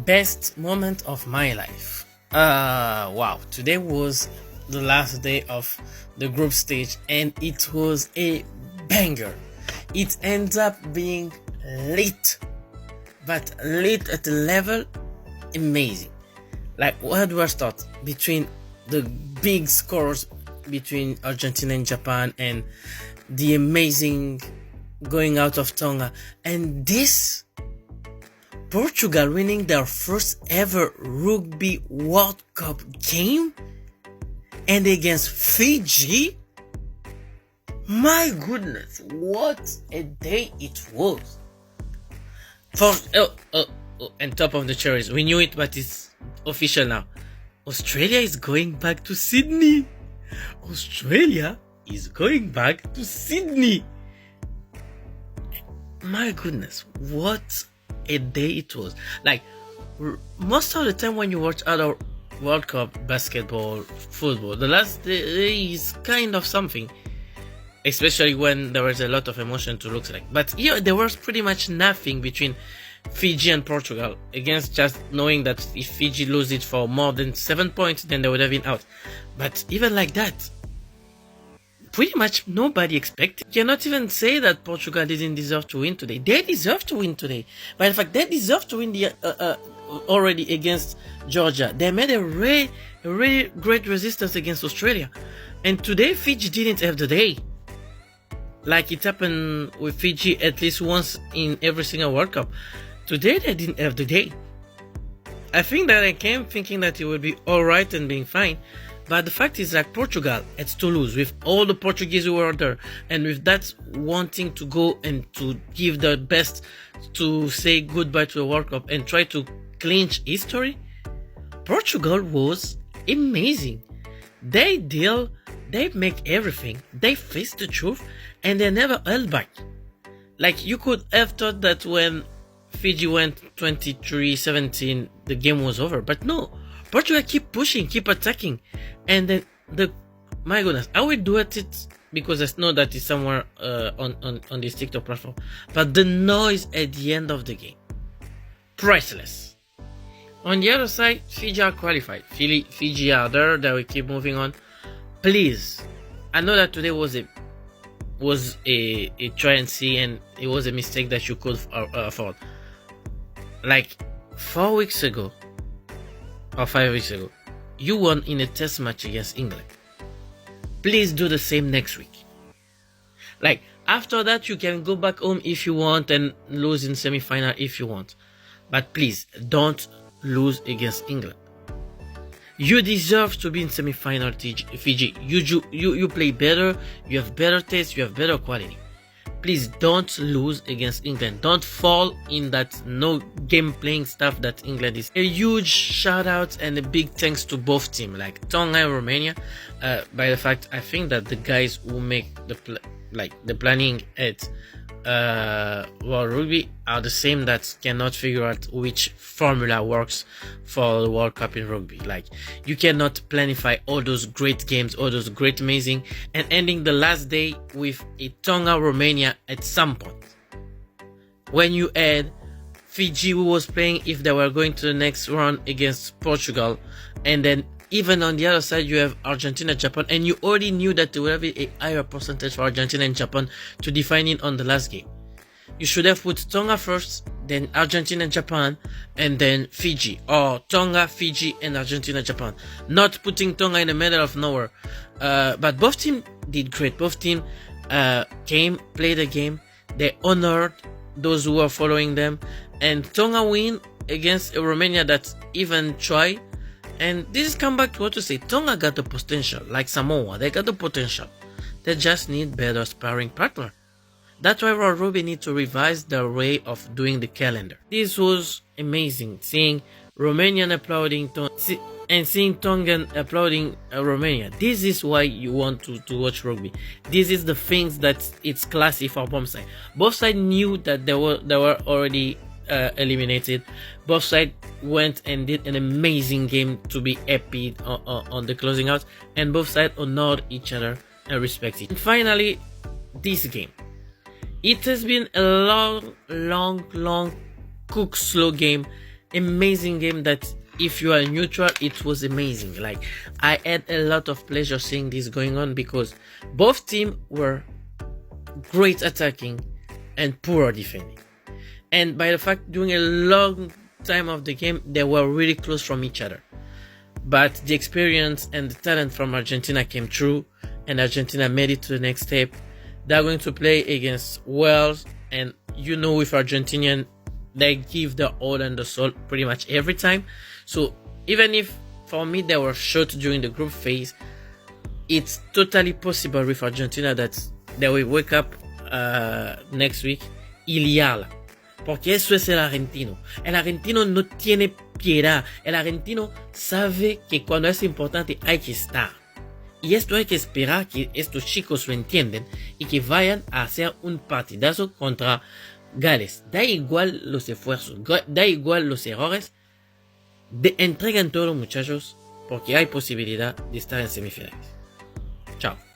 Best moment of my life. Wow, today was the last day of the group stage and it was a banger. It ends up being lit, but lit at a level amazing. Like, what do I start? Between the big scores between Argentina and Japan and the amazing going out of Tonga, and this Portugal winning their first ever Rugby World Cup game, and against Fiji. My goodness, what a day it was. And top of the cherries, we knew it, but it's official now. Australia is going back to Sydney. Australia is going back to Sydney. My goodness, what a day it was. Like, most of the time when you watch other World Cup, basketball, football, the last day is kind of something, especially when there was a lot of emotion to look like. But here there was pretty much nothing between Fiji and Portugal, against just knowing that if Fiji lose it for more than 7 points, then they would have been out. But even like that, pretty much nobody expected. You cannot even say that Portugal didn't deserve to win today. They deserve to win today. But in fact, they deserve to win the already against Georgia. They made a really great resistance against Australia. And today, Fiji didn't have the day. Like it happened with Fiji at least once in every single World Cup. Today, they didn't have the day. I think that I came thinking that it would be alright and being fine. But the fact is that Portugal had to lose with all the Portuguese who were there, and with that wanting to go and to give their best to say goodbye to the World Cup and try to clinch history. Portugal was amazing. They make everything. They faced the truth and they never held back. Like, you could have thought that when Fiji went 23-17, the game was over, but no. Portugal keep pushing, keep attacking, and then my goodness, I will do it because I know that it's somewhere on this TikTok platform. But the noise at the end of the game, priceless. On the other side, Fiji are qualified. Fiji are there. That we keep moving on. Please, I know that today was a try and see, and it was a mistake that you could afford. Like 4 weeks ago. Or 5 weeks ago, you won in a test match against England. Please do the same next week. Like, after that, you can go back home if you want and lose in semi-final if you want. But please, don't lose against England. You deserve to be in semi-final, Fiji. You play better, you have better taste, you have better quality. Please don't lose against England. Don't fall in that no game playing stuff that England is. A huge shout out and a big thanks to both teams, like Tonga and Romania. By the fact, I think that the guys who make the planning at World Rugby are the same that cannot figure out which formula works for the World Cup in rugby. Like, you cannot planify all those great games, all those great amazing, and ending the last day with a Tonga Romania at some point. When you add Fiji, who was playing if they were going to the next round against Portugal, and then even on the other side you have Argentina, Japan, and you already knew that there will be a higher percentage for Argentina and Japan to define it on the last game. You should have put Tonga first, then Argentina and Japan, and then Fiji, or Tonga, Fiji, and Argentina, Japan. Not putting Tonga in the middle of nowhere. But both teams did great. Both teams played the game. They honored those who were following them, and Tonga win against a Romania that even tried. And this is come back to what to say. Tonga got the potential, like Samoa. They got the potential. They just need better sparring partner. That's why World Rugby need to revise their way of doing the calendar. This was amazing, seeing Romanian applauding and seeing Tongan applauding Romania. This is why you want to watch rugby. This is the things that it's classy for both sides. Both sides knew that they were already eliminated. Both sides went and did an amazing game to be happy on the closing out, and both sides honored each other and respected. And finally, this game. It has been a long cook slow game amazing game that if you are neutral, it was amazing. Like, I had a lot of pleasure seeing this going on because both teams were great attacking and poor defending. And by the fact, during a long time of the game, they were really close from each other. But the experience and the talent from Argentina came through, and Argentina made it to the next step. They're going to play against Wales, and with Argentinian, they give their all and the soul pretty much every time. So even if for me they were short during the group phase, it's totally possible with Argentina that they will wake up next week y liarla. Porque eso es el argentino. El argentino no tiene piedad. El argentino sabe que cuando es importante hay que estar. Y esto hay que esperar que estos chicos lo entiendan y que vayan a hacer un partidazo contra Gales. Da igual los esfuerzos, da igual los errores. Entregan todos los muchachos porque hay posibilidad de estar en semifinales. Chao.